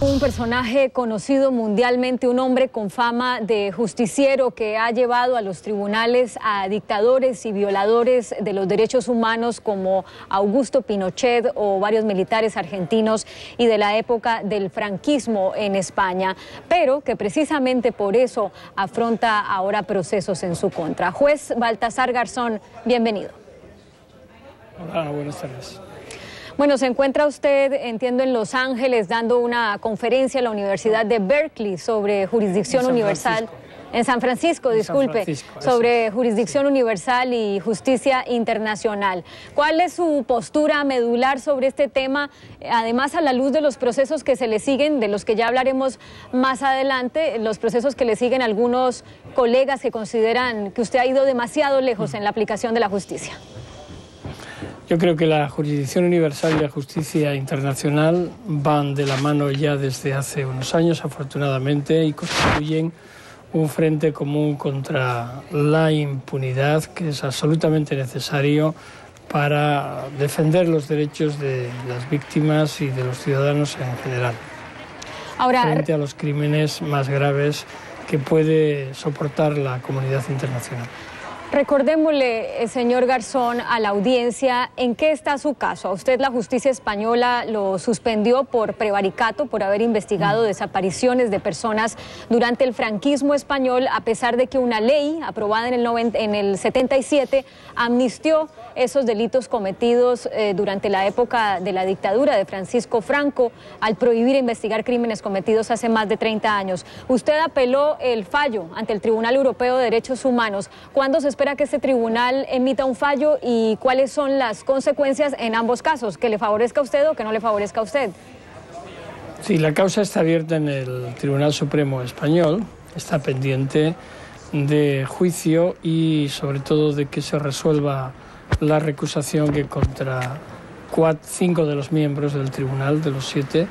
Un personaje conocido mundialmente, un hombre con fama de justiciero que ha llevado a los tribunales a dictadores y violadores de los derechos humanos como Augusto Pinochet o varios militares argentinos y de la época del franquismo en España, pero que precisamente por eso afronta ahora procesos en su contra. Juez Baltasar Garzón, bienvenido. Hola, buenas tardes. Bueno, se encuentra usted, entiendo, en Los Ángeles dando una conferencia en la Universidad de Berkeley sobre jurisdicción universal. En San Francisco, disculpe, sobre jurisdicción universal y justicia internacional. ¿Cuál es su postura medular sobre este tema, además a la luz de los procesos que se le siguen, de los que ya hablaremos más adelante, los procesos que le siguen algunos colegas que consideran que usted ha ido demasiado lejos en la aplicación de la justicia? Yo creo que la jurisdicción universal y la justicia internacional van de la mano ya desde hace unos años, afortunadamente, y constituyen un frente común contra la impunidad que es absolutamente necesario para defender los derechos de las víctimas y de los ciudadanos en general. Ahora, frente a los crímenes más graves que puede soportar la comunidad internacional. Recordémosle, señor Garzón, a la audiencia, ¿en qué está su caso? A usted la justicia española lo suspendió por prevaricato, por haber investigado desapariciones de personas durante el franquismo español, a pesar de que una ley aprobada en el 77 amnistió esos delitos cometidos durante la época de la dictadura de Francisco Franco, al prohibir investigar crímenes cometidos hace más de 30 años. Usted apeló el fallo ante el Tribunal Europeo de Derechos Humanos. ¿Cuándo se espera que este tribunal emita un fallo y cuáles son las consecuencias en ambos casos, que le favorezca a usted o que no le favorezca a usted? Sí, la causa está abierta en el Tribunal Supremo Español, está pendiente de juicio y sobre todo de que se resuelva la recusación que contra 5 de los miembros del tribunal, de los 7,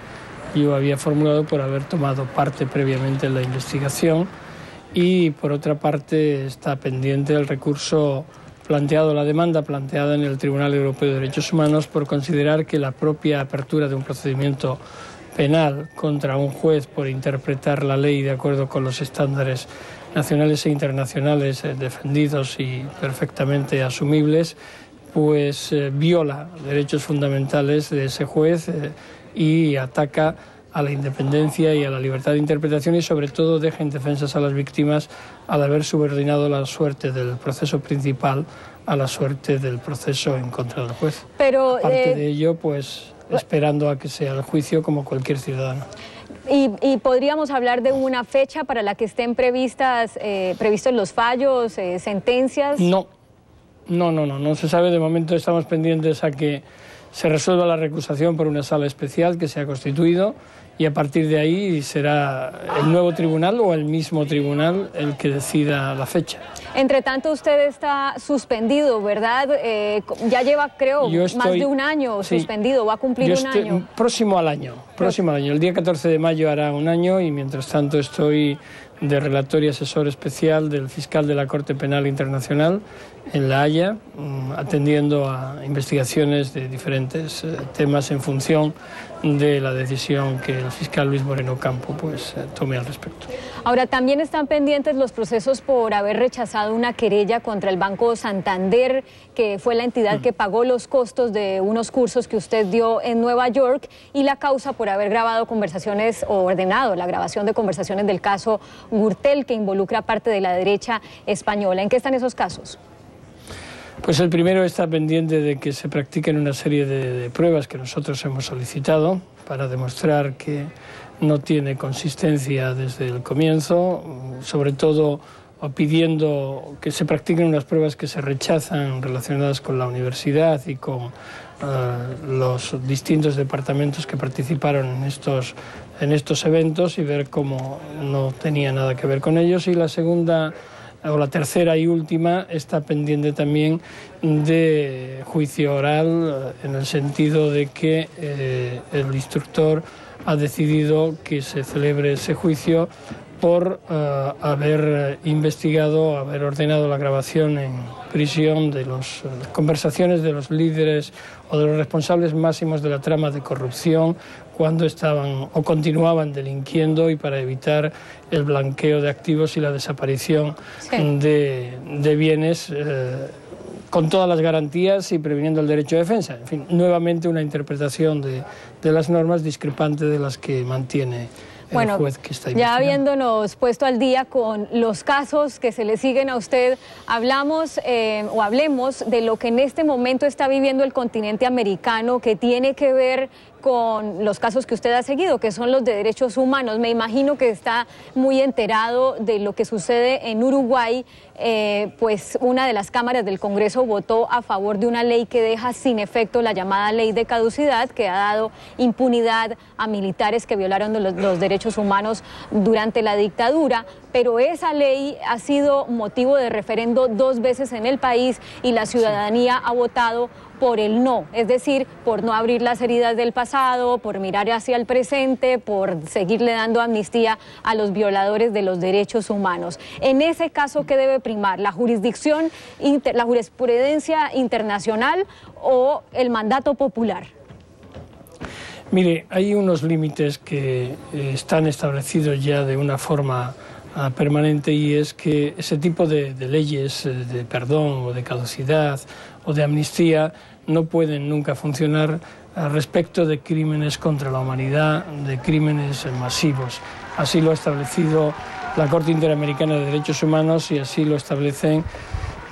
yo había formulado por haber tomado parte previamente en la investigación. Y por otra parte está pendiente el recurso planteado, la demanda planteada en el Tribunal Europeo de Derechos Humanos por considerar que la propia apertura de un procedimiento penal contra un juez por interpretar la ley de acuerdo con los estándares nacionales e internacionales defendidos y perfectamente asumibles, pues viola derechos fundamentales de ese juez y ataca a la independencia y a la libertad de interpretación y sobre todo deja indefensas a las víctimas al haber subordinado la suerte del proceso principal a la suerte del proceso en contra del juez. Pero, aparte de ello, pues esperando a que sea el juicio como cualquier ciudadano. ¿Y podríamos hablar de una fecha para la que estén previstos los fallos, sentencias? No se sabe. De momento estamos pendientes a que se resuelva la recusación por una sala especial que se ha constituido y a partir de ahí será el nuevo tribunal o el mismo tribunal el que decida la fecha. Entre tanto, usted está suspendido, ¿verdad? Ya lleva, creo, más de un año suspendido, va a cumplir un año. Próximo al año. El día 14 de mayo hará un año y mientras tanto estoy de relator y asesor especial del fiscal de la Corte Penal Internacional en La Haya, atendiendo a investigaciones de diferentes temas en función de la decisión que el fiscal Luis Moreno Campo tome al respecto. Ahora, también están pendientes los procesos por haber rechazado una querella contra el Banco Santander, que fue la entidad que pagó los costos de unos cursos que usted dio en Nueva York, y la causa por haber grabado conversaciones o ordenado la grabación de conversaciones del caso Gürtel, que involucra parte de la derecha española. ¿En qué están esos casos? Pues el primero está pendiente de que se practiquen una serie de pruebas que nosotros hemos solicitado para demostrar que no tiene consistencia desde el comienzo, sobre todo pidiendo que se practiquen unas pruebas que se rechazan relacionadas con la universidad y con los distintos departamentos que participaron en estos eventos y ver cómo no tenía nada que ver con ellos. Y la segunda o la tercera y última está pendiente también de juicio oral, en el sentido de que el instructor ha decidido que se celebre ese juicio por haber investigado, haber ordenado la grabación en prisión de las conversaciones de los líderes o de los responsables máximos de la trama de corrupción cuando estaban o continuaban delinquiendo, y para evitar el blanqueo de activos y la desaparición de bienes con todas las garantías y previniendo el derecho de defensa. En fin, nuevamente una interpretación de las normas discrepante de las que mantiene el juez que está investigando. Ya habiéndonos puesto al día con los casos que se le siguen a usted, hablemos de lo que en este momento está viviendo el continente americano, que tiene que ver con los casos que usted ha seguido, que son los de derechos humanos. Me imagino que está muy enterado de lo que sucede en Uruguay, pues una de las cámaras del Congreso votó a favor de una ley que deja sin efecto la llamada ley de caducidad, que ha dado impunidad a militares que violaron los derechos humanos durante la dictadura. Pero esa ley ha sido motivo de referendo 2 veces en el país y la ciudadanía ha votado por el no, es decir, por no abrir las heridas del pasado, por mirar hacia el presente, por seguirle dando amnistía a los violadores de los derechos humanos. En ese caso, ¿qué debe primar? ¿La jurisdicción, la jurisprudencia internacional o el mandato popular? Mire, hay unos límites que están establecidos ya de una forma permanente, y es que ese tipo de leyes de perdón o de caducidad o de amnistía no pueden nunca funcionar respecto de crímenes contra la humanidad, de crímenes masivos. Así lo ha establecido la Corte Interamericana de Derechos Humanos y así lo establecen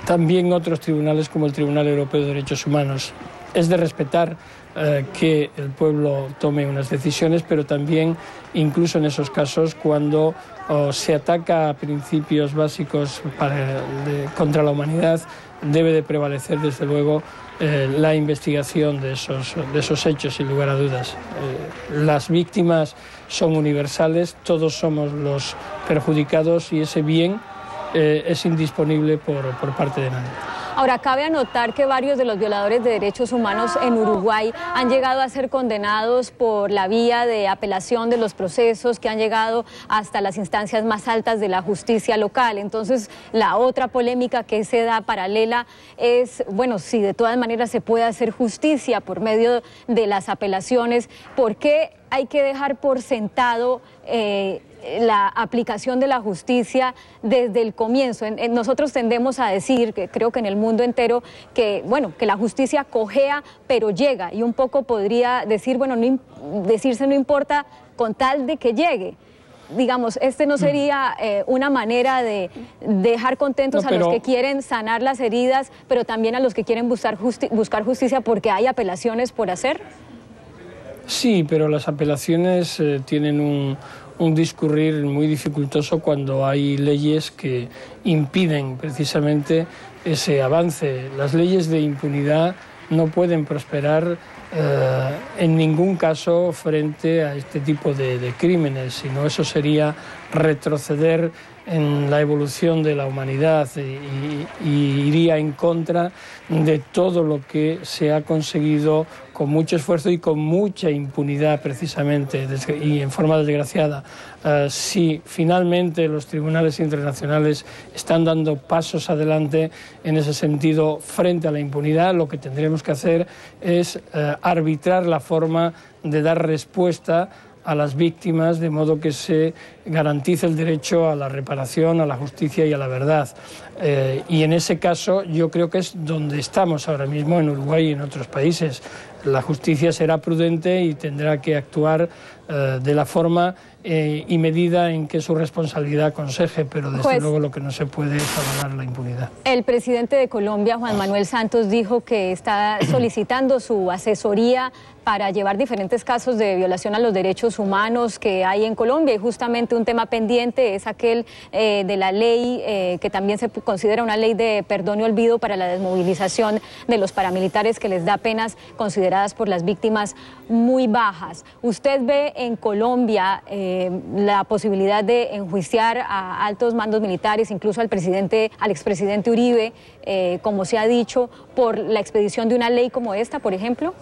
también otros tribunales como el Tribunal Europeo de Derechos Humanos. Es de respetar que el pueblo tome unas decisiones, pero también, incluso en esos casos, cuando se ataca a principios básicos contra la humanidad, debe de prevalecer, desde luego, la investigación de esos hechos, sin lugar a dudas. Las víctimas son universales, todos somos los perjudicados y ese bien es indisponible por parte de nadie. Ahora, cabe anotar que varios de los violadores de derechos humanos en Uruguay han llegado a ser condenados por la vía de apelación de los procesos, que han llegado hasta las instancias más altas de la justicia local. Entonces, la otra polémica que se da paralela es, bueno, si de todas maneras se puede hacer justicia por medio de las apelaciones, ¿por qué hay que dejar por sentado la aplicación de la justicia desde el comienzo? Nosotros tendemos a decir, que creo que en el mundo entero, que bueno, que la justicia cojea pero llega, y un poco podría decir, bueno, decirse no importa con tal de que llegue. Digamos, no sería una manera de dejar contentos a los que quieren sanar las heridas, pero también a los que quieren buscar justicia porque hay apelaciones por hacer. Sí, pero las apelaciones tienen un discurrir muy dificultoso cuando hay leyes que impiden precisamente ese avance. Las leyes de impunidad no pueden prosperar en ningún caso frente a este tipo de crímenes, sino eso sería retroceder en la evolución de la humanidad y iría en contra de todo lo que se ha conseguido con mucho esfuerzo y con mucha impunidad, precisamente, y en forma desgraciada. Si finalmente los tribunales internacionales están dando pasos adelante en ese sentido frente a la impunidad, lo que tendremos que hacer es arbitrar la forma de dar respuesta a las víctimas, de modo que se garantice el derecho a la reparación, a la justicia y a la verdad. Y en ese caso yo creo que es donde estamos ahora mismo en Uruguay y en otros países. La justicia será prudente y tendrá que actuar de la forma y medida en que su responsabilidad aconseje, pero desde luego lo que no se puede es avalar la impunidad. El presidente de Colombia, Juan Manuel Santos, dijo que está solicitando su asesoría para llevar diferentes casos de violación a los derechos humanos que hay en Colombia, y justamente un tema pendiente es aquel de la ley que también se considera una ley de perdón y olvido para la desmovilización de los paramilitares, que les da penas consideradas por las víctimas muy bajas. ¿Usted ve en Colombia la posibilidad de enjuiciar a altos mandos militares, incluso al expresidente Uribe, como se ha dicho, por la expedición de una ley como esta, por ejemplo?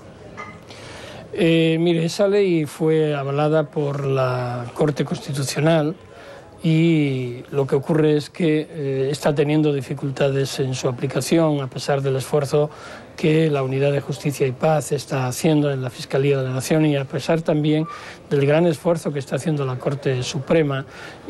Mire, esa ley fue avalada por la Corte Constitucional y lo que ocurre es que está teniendo dificultades en su aplicación, a pesar del esfuerzo que la Unidad de Justicia y Paz está haciendo en la Fiscalía de la Nación, y a pesar también del gran esfuerzo que está haciendo la Corte Suprema,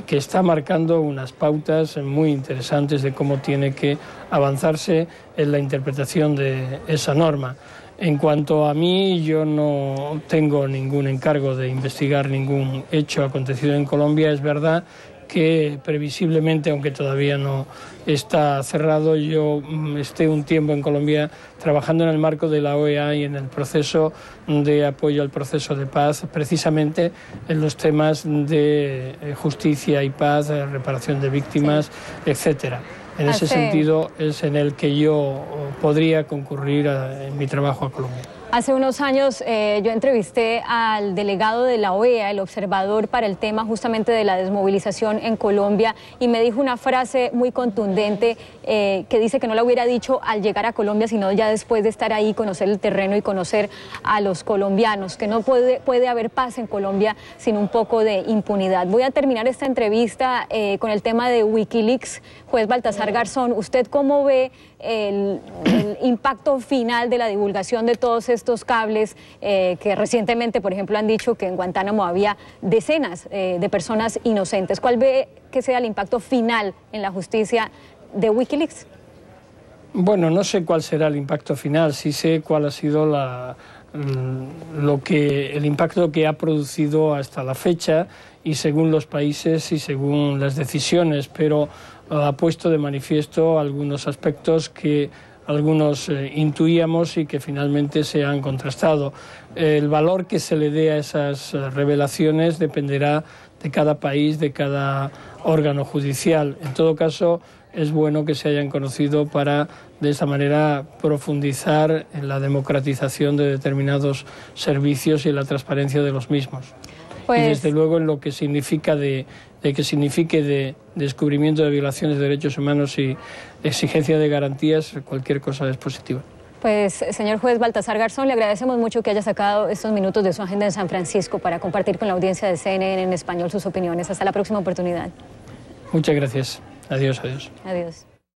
que está marcando unas pautas muy interesantes de cómo tiene que avanzarse en la interpretación de esa norma. En cuanto a mí, yo no tengo ningún encargo de investigar ningún hecho acontecido en Colombia. Es verdad que previsiblemente, aunque todavía no está cerrado, yo esté un tiempo en Colombia trabajando en el marco de la OEA y en el proceso de apoyo al proceso de paz, precisamente en los temas de justicia y paz, reparación de víctimas, etcétera. En ese sentido es en el que yo podría concurrir en mi trabajo a Colombia. Hace unos años yo entrevisté al delegado de la OEA, el observador para el tema justamente de la desmovilización en Colombia, y me dijo una frase muy contundente que dice que no la hubiera dicho al llegar a Colombia, sino ya después de estar ahí, conocer el terreno y conocer a los colombianos, que no puede haber paz en Colombia sin un poco de impunidad. Voy a terminar esta entrevista con el tema de Wikileaks. Juez Baltasar Garzón, ¿usted cómo ve el impacto final de la divulgación de todos estos cables que recientemente, por ejemplo, han dicho que en Guantánamo había decenas de personas inocentes? ¿Cuál ve que sea el impacto final en la justicia de Wikileaks? Bueno, no sé cuál será el impacto final, sí sé cuál ha sido el impacto que ha producido hasta la fecha, y según los países y según las decisiones, pero ha puesto de manifiesto algunos aspectos que algunos intuíamos y que finalmente se han contrastado. El valor que se le dé a esas revelaciones dependerá de cada país, de cada órgano judicial. En todo caso, es bueno que se hayan conocido para, de esa manera, profundizar en la democratización de determinados servicios y en la transparencia de los mismos. Y desde luego en lo que significa que signifique de descubrimiento de violaciones de derechos humanos y exigencia de garantías, cualquier cosa es positiva. Pues, señor juez Baltasar Garzón, le agradecemos mucho que haya sacado estos minutos de su agenda en San Francisco para compartir con la audiencia de CNN en español sus opiniones. Hasta la próxima oportunidad. Muchas gracias. Adiós, adiós. Adiós.